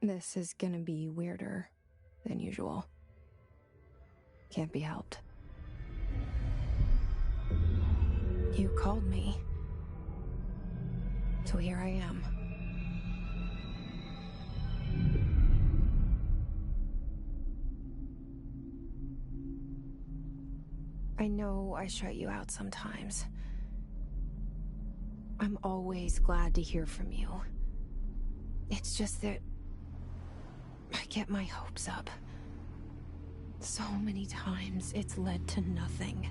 This is gonna be weirder than usual. Can't be helped. You called me. So here I am. I know I shut you out sometimes. I'm always glad to hear from you. It's just that I get my hopes up. So many times it's led to nothing.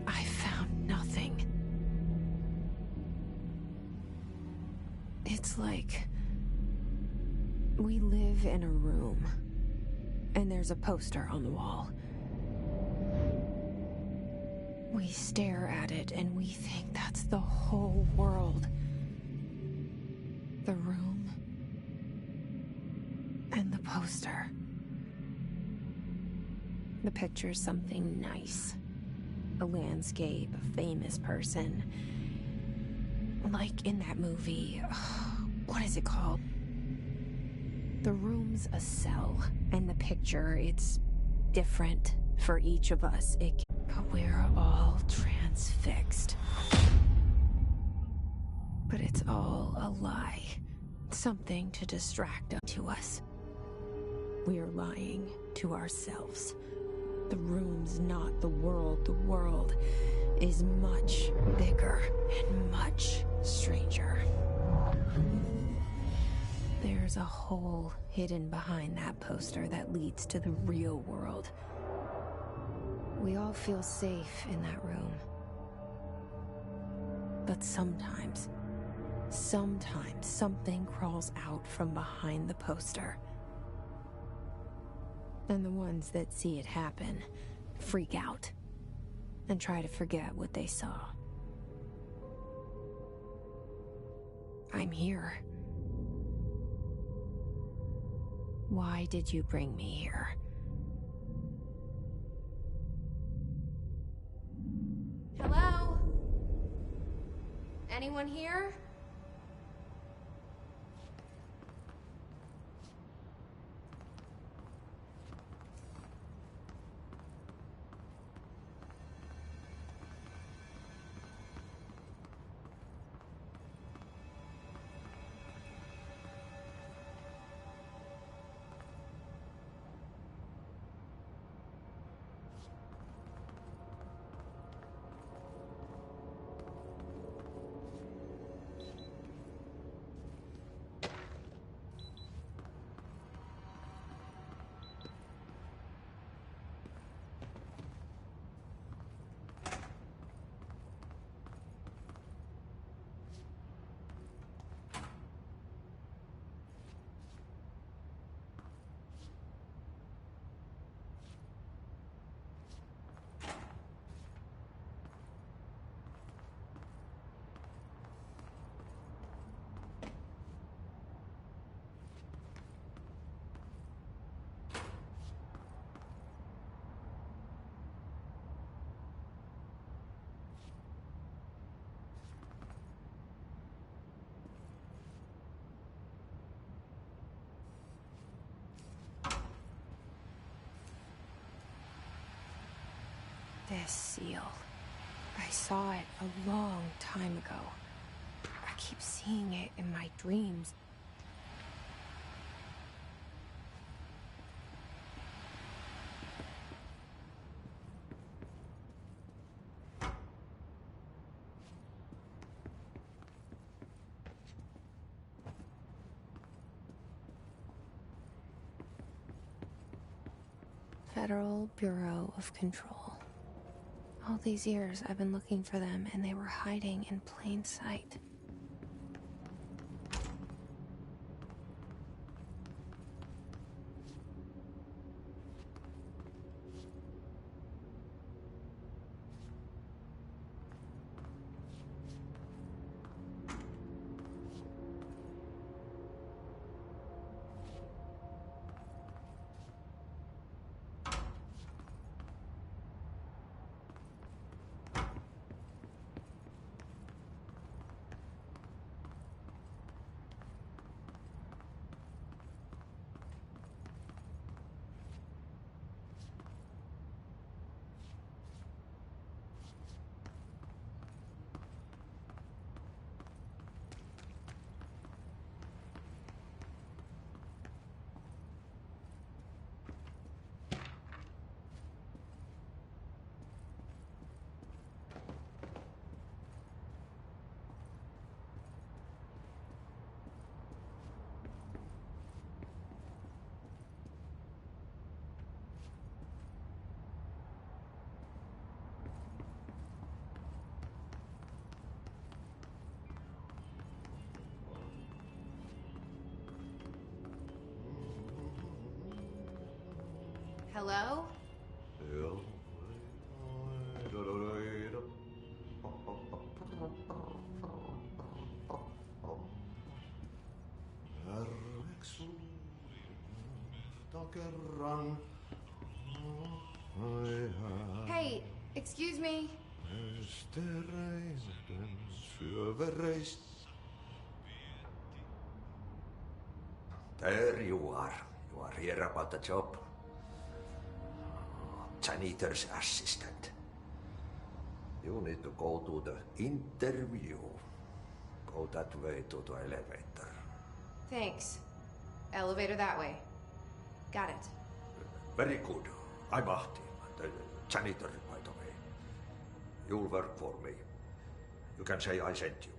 I found nothing. It's like we live in a room, and there's a poster on the wall. We stare at it and we think that's the whole world. The room and the poster. The picture's something nice. A landscape, a famous person. Like in that movie, what is it called? The room's a cell, and the picture, it's different for each of us. But we're all transfixed. But it's all a lie. Something to distract us. We're lying to ourselves. The room's not the world. The world is much bigger and much stranger. There's a hole hidden behind that poster that leads to the real world. We all feel safe in that room. But sometimes something crawls out from behind the poster. And the ones that see it happen freak out and try to forget what they saw. I'm here. Why did you bring me here? Hello? Anyone here? This seal. I saw it a long time ago. I keep seeing it in my dreams. Federal Bureau of Control. All these years I've been looking for them, and they were hiding in plain sight. Hello? Hey, excuse me. There you are. You are here about the job. Janitor's assistant. You need to go to the interview. Go that way to the elevator. Thanks. Elevator that way. Got it. Very good. I'm Ahti, the janitor, by the way. You'll work for me. You can say I sent you.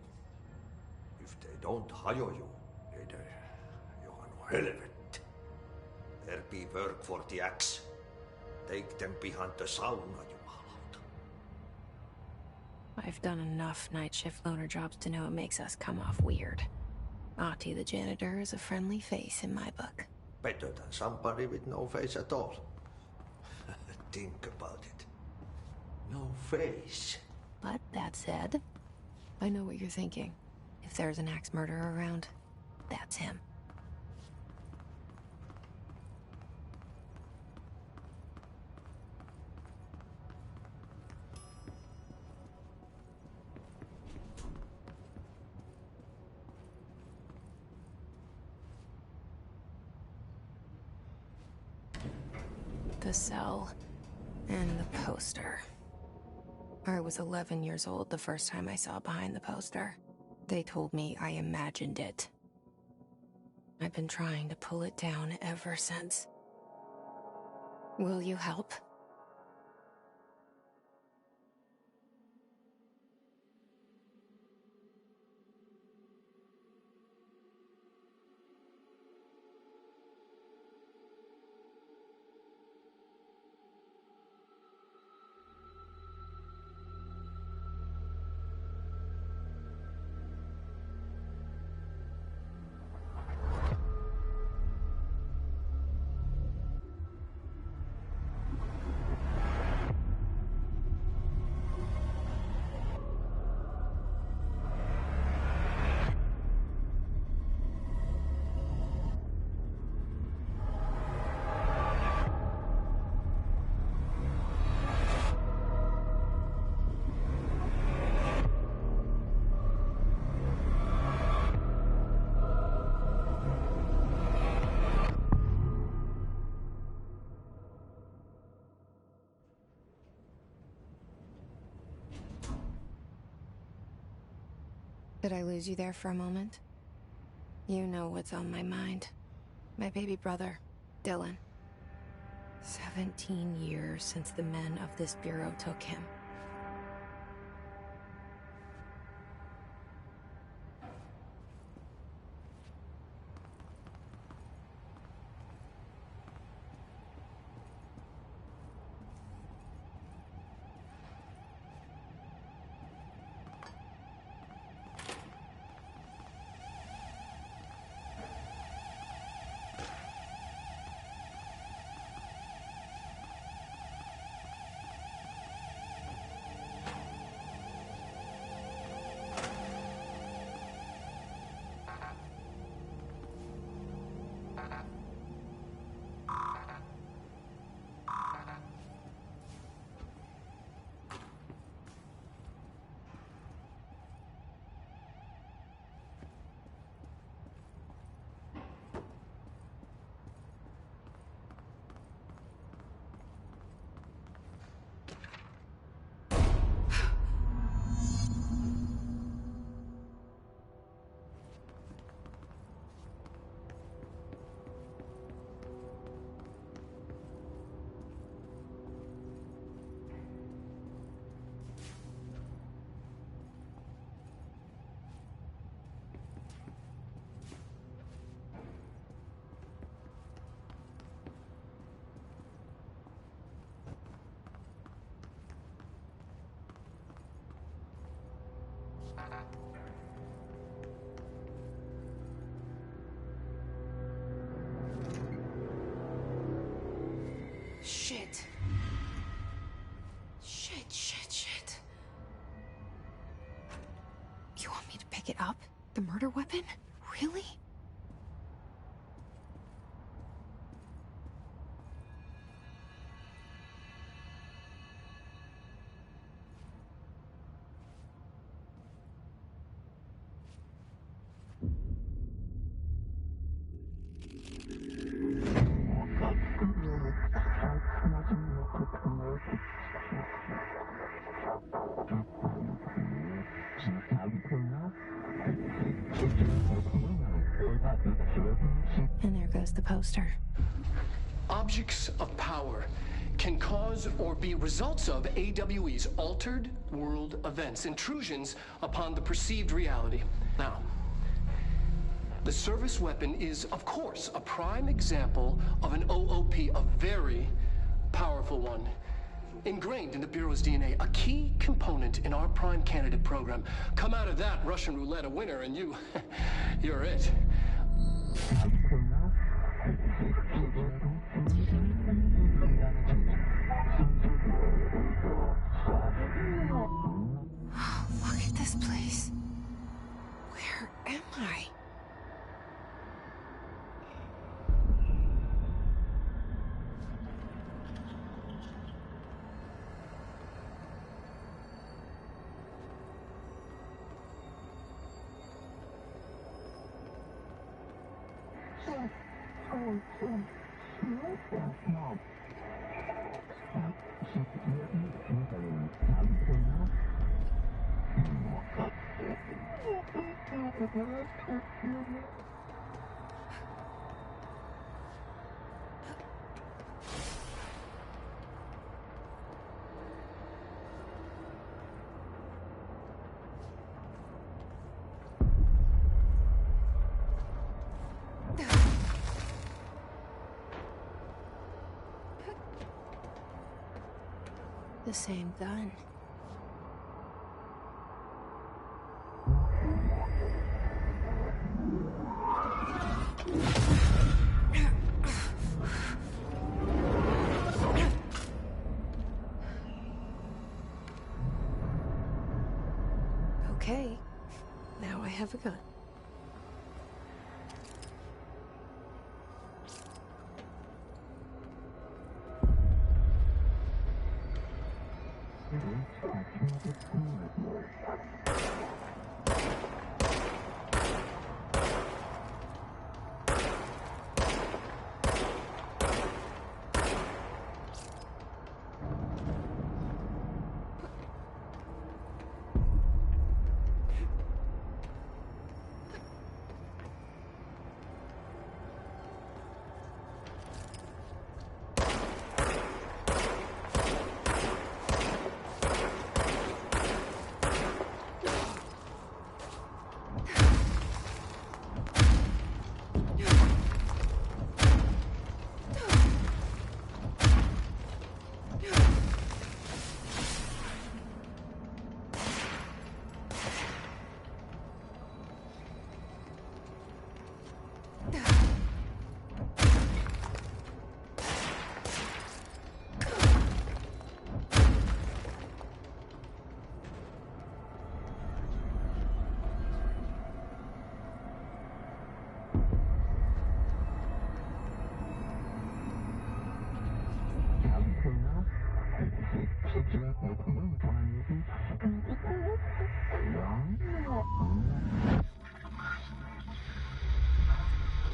If they don't hire you, then you are no helvet. There be work for the axe. Take them behind the sauna, jumalauta. I've done enough night shift loner jobs to know it makes us come off weird. Ahti the janitor is a friendly face in my book. Better than somebody with no face at all. Think about it. No face. But that said, I know what you're thinking. If there's an axe murderer around, that's him. The cell and the poster. I was 11 years old the first time I saw behind the poster. They told me I imagined it. I've been trying to pull it down ever since. Will you help? Did I lose you there for a moment? You know what's on my mind. My baby brother, Dylan. 17 years since the men of this bureau took him. Shit. Shit. You want me to pick it up? The murder weapon? Really? And there goes the poster. Objects of power can cause or be results of AWE's altered world events, intrusions upon the perceived reality. Now, the service weapon is, of course, a prime example of an OOP, a very powerful one. Ingrained in the Bureau's DNA, a key component in our prime candidate program. Come out of that Russian roulette a winner and you're it. Look at this place. Where am I? The same gun. Okay, now I have a gun.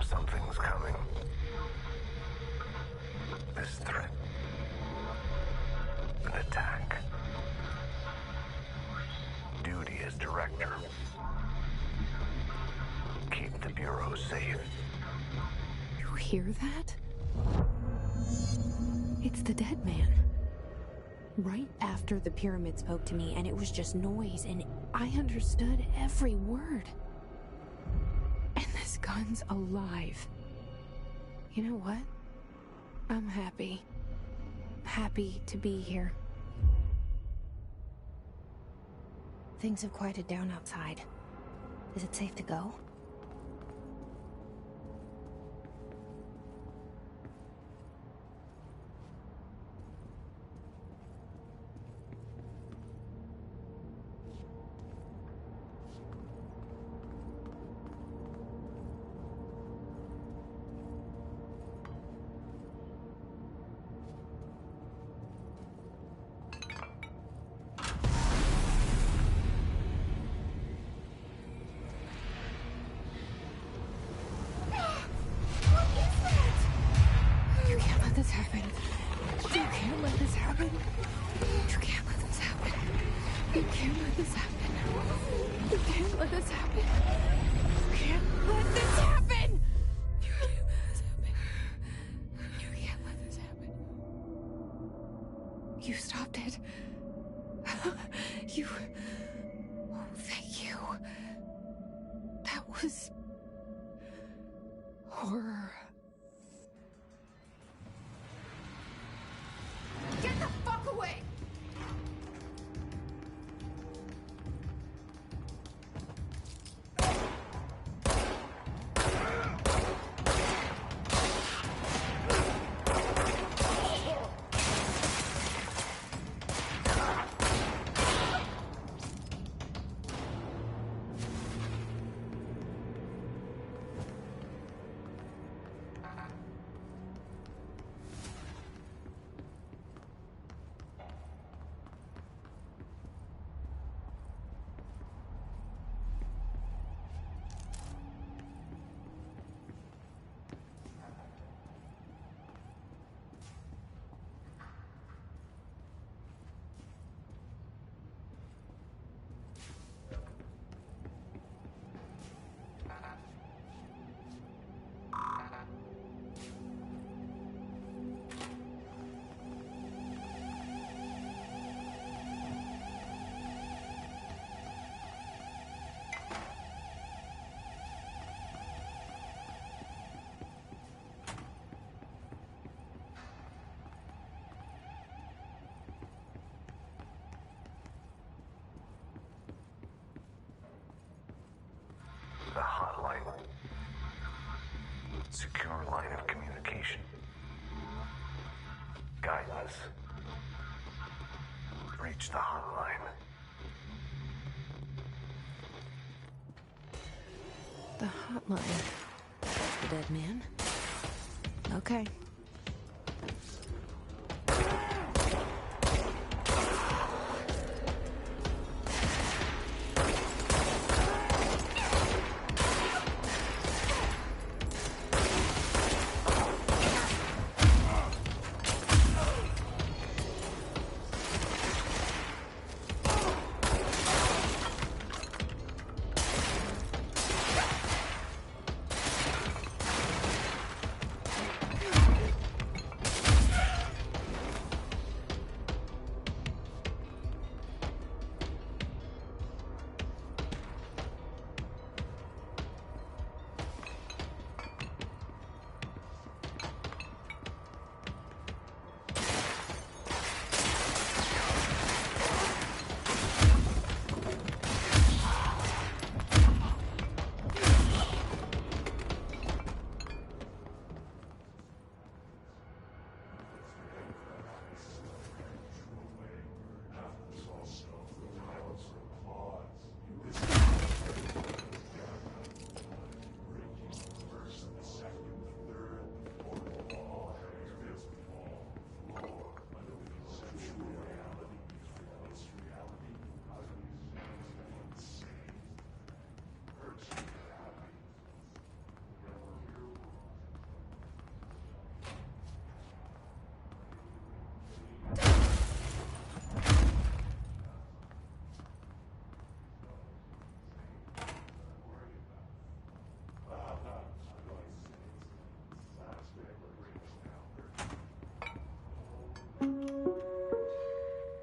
Something's coming. This threat. An attack. Duty as director. Keep the Bureau safe. You hear that? It's the dead man. Right after the pyramid spoke to me, and it was just noise, and I understood every word. And this gun's alive. You know what? I'm happy. Happy to be here. Things have quieted down outside. Is it safe to go? You can't let this happen. You can't let this happen. You can't let this happen! You can't let this happen. You can't let this happen. You stopped it. You... Oh, thank you. That was... horror. Get the fuck away! The hotline. Secure line of communication. Guidance. Reach the hotline. The hotline. The dead man? Okay.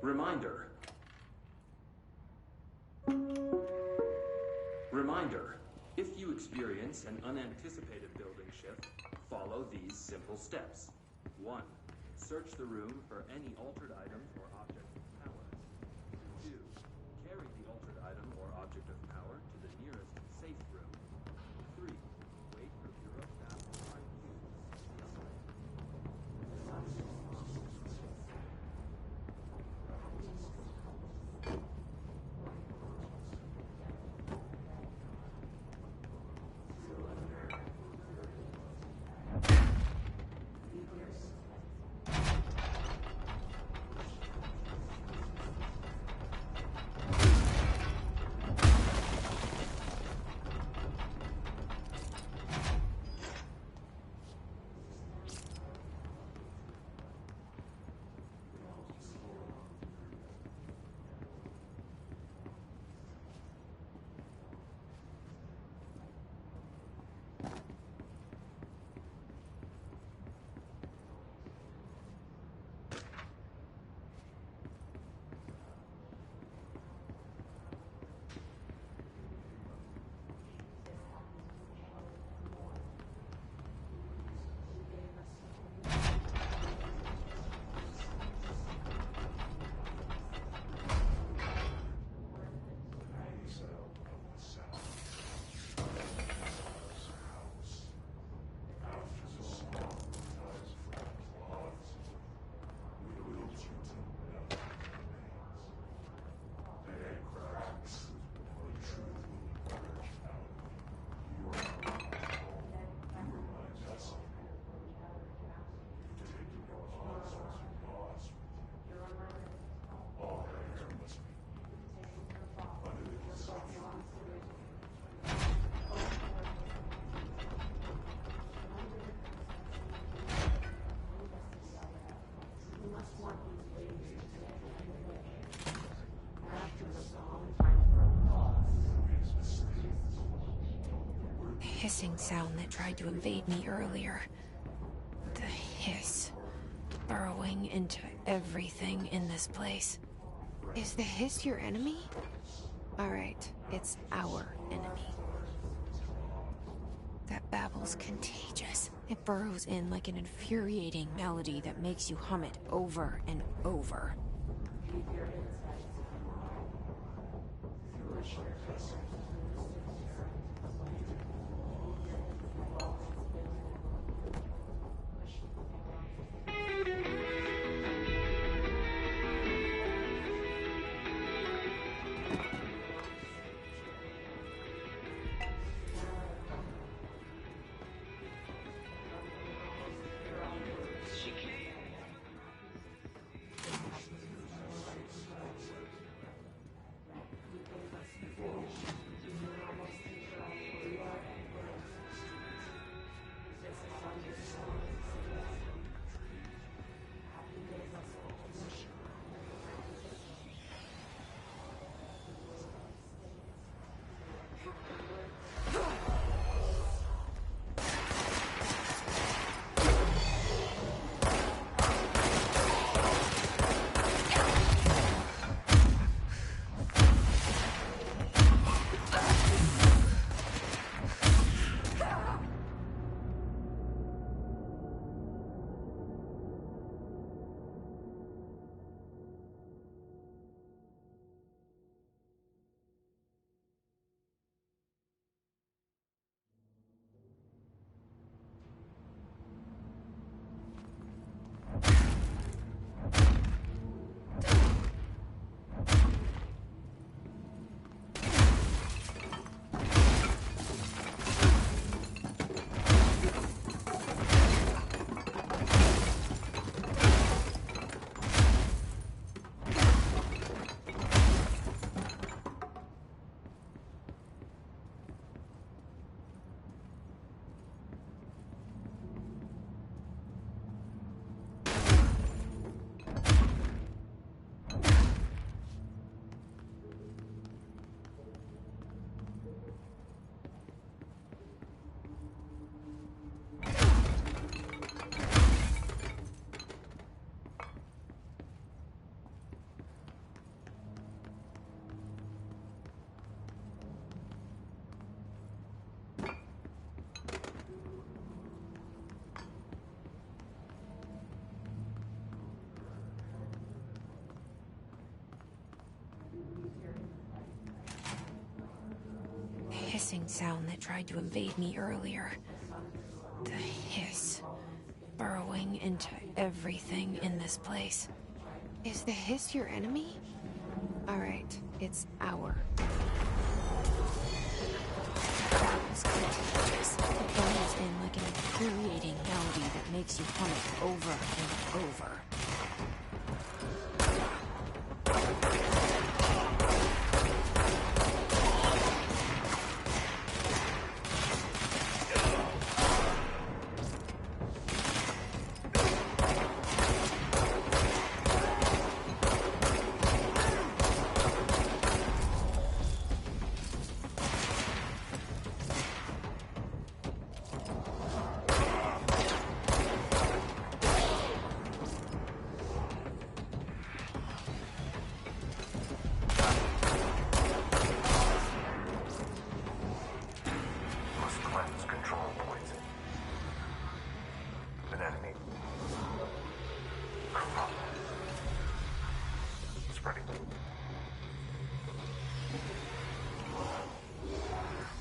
Reminder. Reminder. If you experience an unanticipated building shift, follow these simple steps. 1. Search the room for any altered items or objects of power. 2. Carry the altered item or object of power to the nearest safe room. 3. Wait for Bureau staff to find you. hissing sound that tried to invade me earlier. The hiss, burrowing into everything in this place. Is the hiss your enemy? Alright, it's our enemy. That babble's contagious. It burrows in like an infuriating melody that makes you hum it over and over. Hissing sound that tried to invade me earlier. The hiss, burrowing into everything in this place. Is the hiss your enemy? Alright, it's our. It's contagious. It burrows in like an infuriating melody that makes you hum it over and over.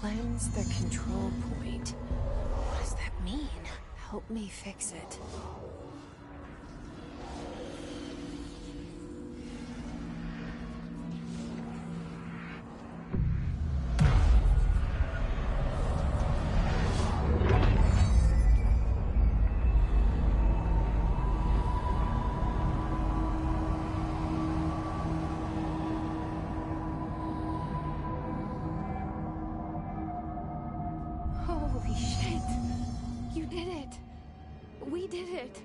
Cleanse the control point. What does that mean? Help me fix it. Holy shit! You did it! We did it!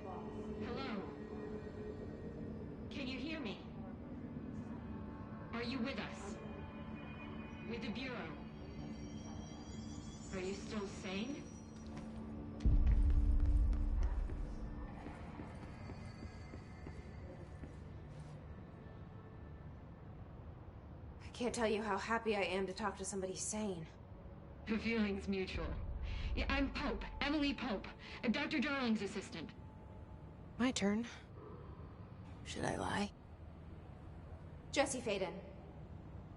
Hello? Can you hear me? Are you with us? With the Bureau? Are you still sane? I can't tell you how happy I am to talk to somebody sane. The feeling's mutual. Yeah, I'm Pope. Emily Pope. Dr. Darling's assistant. My turn. Should I lie? Jesse Faden.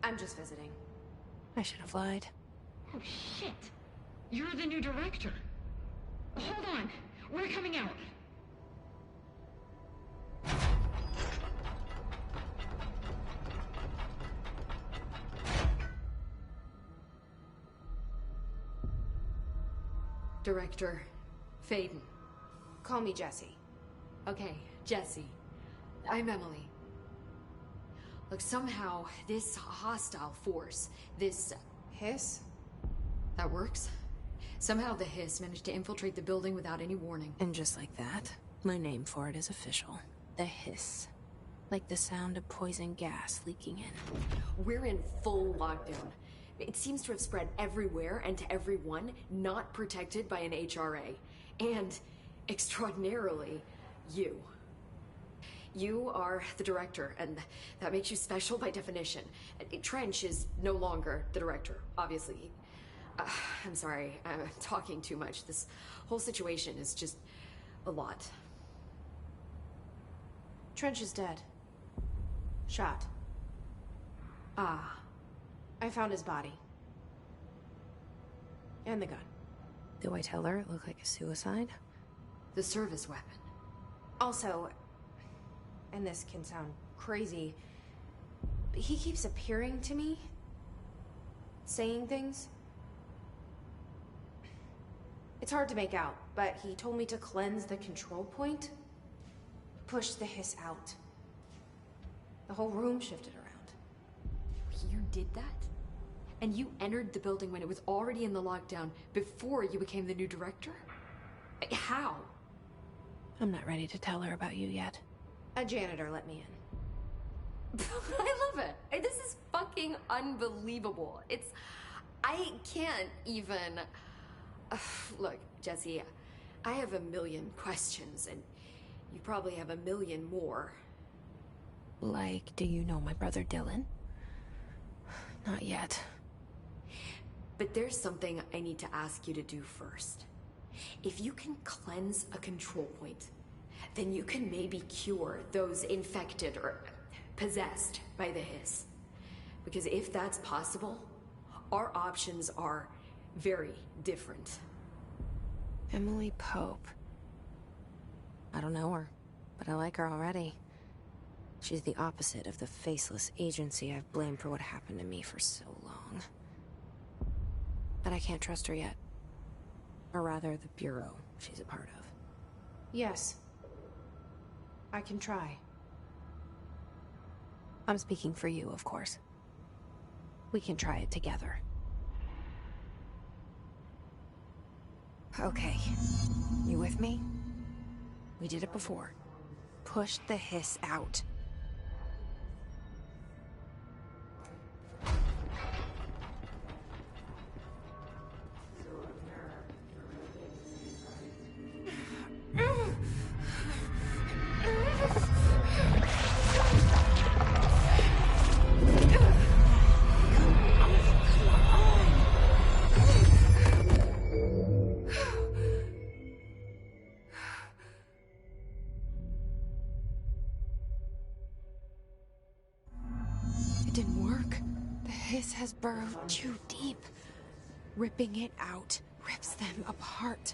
I'm just visiting. I should have lied. Oh, shit. You're the new director. Hold on. We're coming out. Director Faden. Call me Jesse. Okay, Jesse. I'm Emily. Look, somehow this hostile force, this... Hiss? That works? Somehow the Hiss managed to infiltrate the building without any warning. And just like that, my name for it is official. The Hiss. Like the sound of poison gas leaking in. We're in full lockdown. It seems to have spread everywhere and to everyone not protected by an HRA. And, extraordinarily, you. You are the director, and that makes you special by definition. Trench is no longer the director, obviously. I'm sorry, I'm talking too much. This whole situation is just a lot. Trench is dead. Shot. Ah. I found his body. And the gun. Do I tell her it looked like a suicide? The service weapon. Also, and this can sound crazy, but he keeps appearing to me. Saying things. It's hard to make out, but he told me to cleanse the control point. Push the Hiss out. The whole room shifted around. You did that? And you entered the building when it was already in the lockdown before you became the new director? How? I'm not ready to tell her about you yet. A janitor let me in. I love it. This is fucking unbelievable. I can't even... Look, Jesse, I have a million questions, and you probably have a million more. Like, do you know my brother Dylan? Not yet. But there's something I need to ask you to do first. If you can cleanse a control point, then you can maybe cure those infected or possessed by the Hiss. Because if that's possible, our options are very different. Emily Pope. I don't know her, but I like her already. She's the opposite of the faceless agency I've blamed for what happened to me for so long. But I can't trust her yet. Or rather, the Bureau she's a part of. Yes. I can try. I'm speaking for you, of course. We can try it together. Okay. You with me? We did it before. Push the Hiss out. It didn't work. The Hiss has burrowed too deep. Ripping it out rips them apart.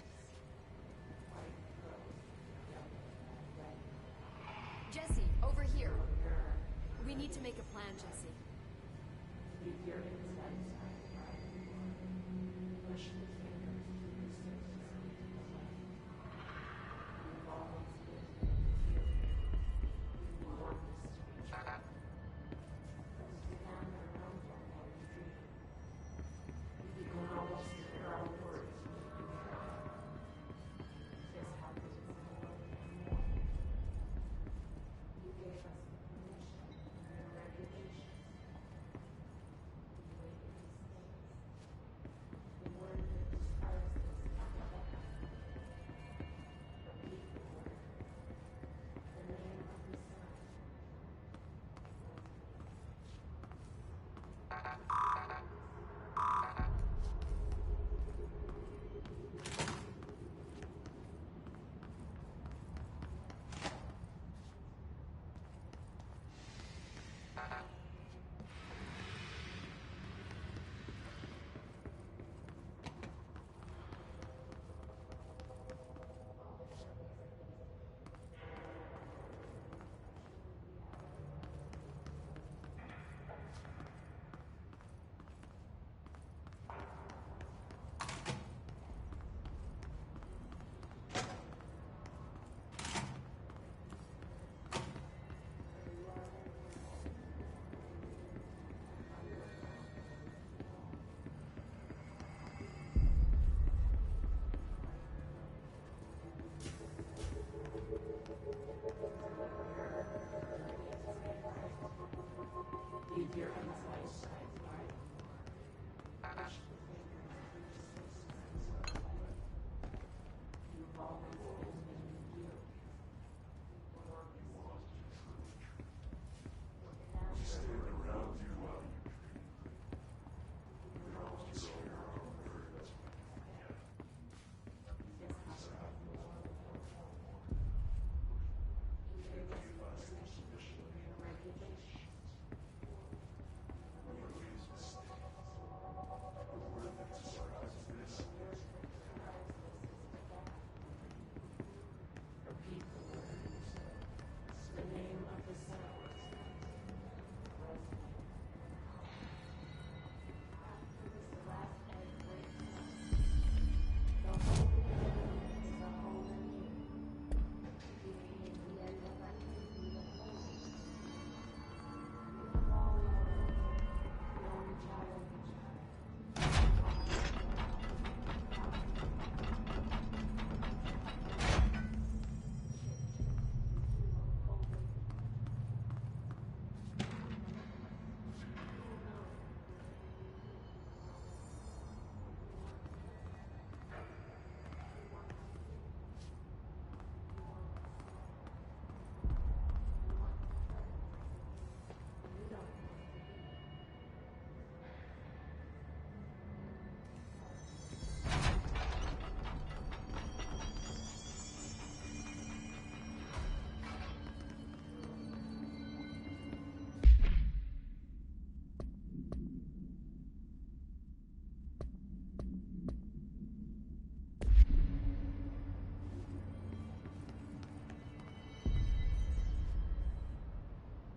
Jesse, over here. We need to make a plan, Jesse.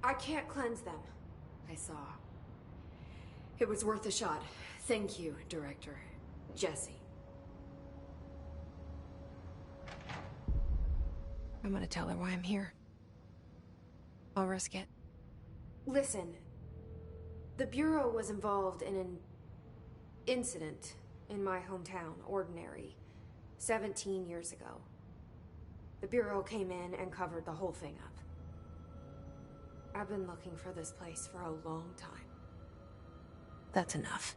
I can't cleanse them. I saw. It was worth a shot. Thank you, Director. Jesse. I'm gonna tell her why I'm here. I'll risk it. Listen. The Bureau was involved in an incident in my hometown, Ordinary, 17 years ago. The Bureau came in and covered the whole thing up. I've been looking for this place for a long time. That's enough.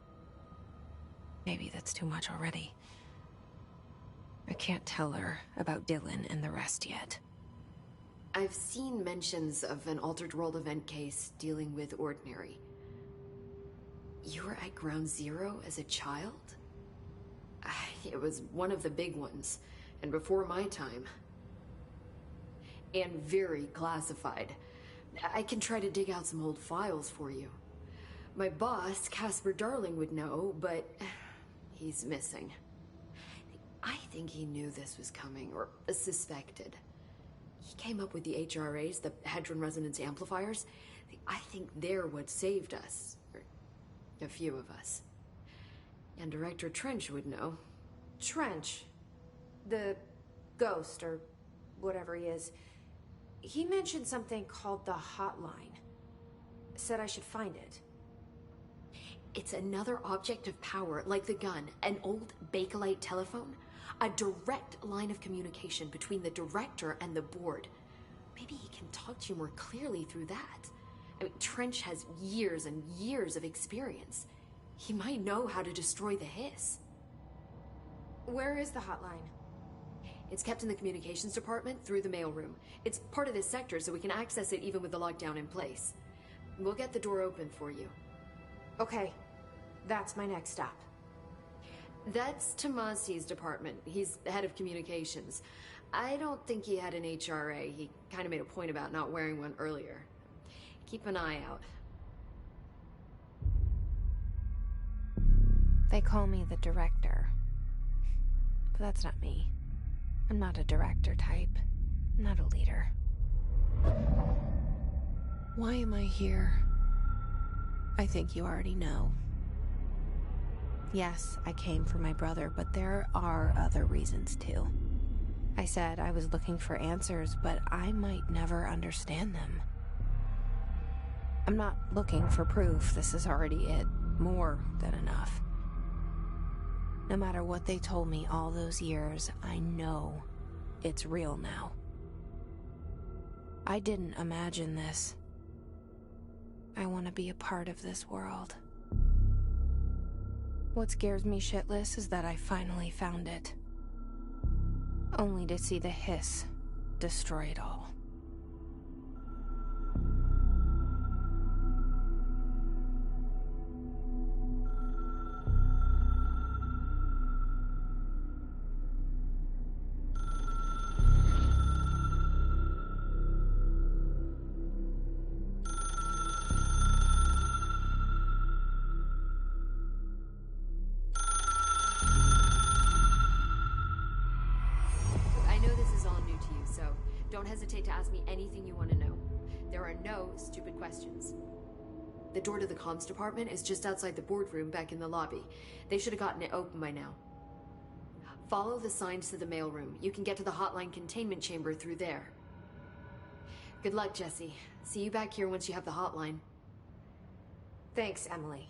Maybe that's too much already. I can't tell her about Dylan and the rest yet. I've seen mentions of an Altered World event case dealing with Ordinary. You were at Ground Zero as a child? It was one of the big ones, and before my time. And very classified. I can try to dig out some old files for you. My boss, Casper Darling, would know, but he's missing. I think he knew this was coming, or suspected. He came up with the HRAs, the Hadron Resonance Amplifiers. I think they're what saved us. Or a few of us. And Director Trench would know. Trench? The ghost, or whatever he is. He mentioned something called the Hotline. Said I should find it. It's another object of power, like the gun, an old Bakelite telephone. A direct line of communication between the Director and the board. Maybe he can talk to you more clearly through that. I mean, Trench has years and years of experience. He might know how to destroy the Hiss. Where is the hotline? It's kept in the communications department through the mailroom. It's part of this sector, so we can access it even with the lockdown in place. We'll get the door open for you. Okay, that's my next stop. That's Tomasi's department. He's the head of communications. I don't think he had an HRA. He kind of made a point about not wearing one earlier. Keep an eye out. They call me the Director. But that's not me. I'm not a director type. I'm not a leader. Why am I here? I think you already know. Yes, I came for my brother, but there are other reasons too. I said I was looking for answers, but I might never understand them. I'm not looking for proof. This is already it. More than enough. No matter what they told me all those years, I know it's real now. I didn't imagine this. I want to be a part of this world. What scares me shitless is that I finally found it. Only to see the hiss destroy it all. Don't hesitate to ask me anything you want to know. There are no stupid questions. The door to the comms department is just outside the boardroom back in the lobby. They should have gotten it open by now. Follow the signs to the mailroom. You can get to the hotline containment chamber through there. Good luck, Jesse. See you back here once you have the hotline. Thanks, Emily.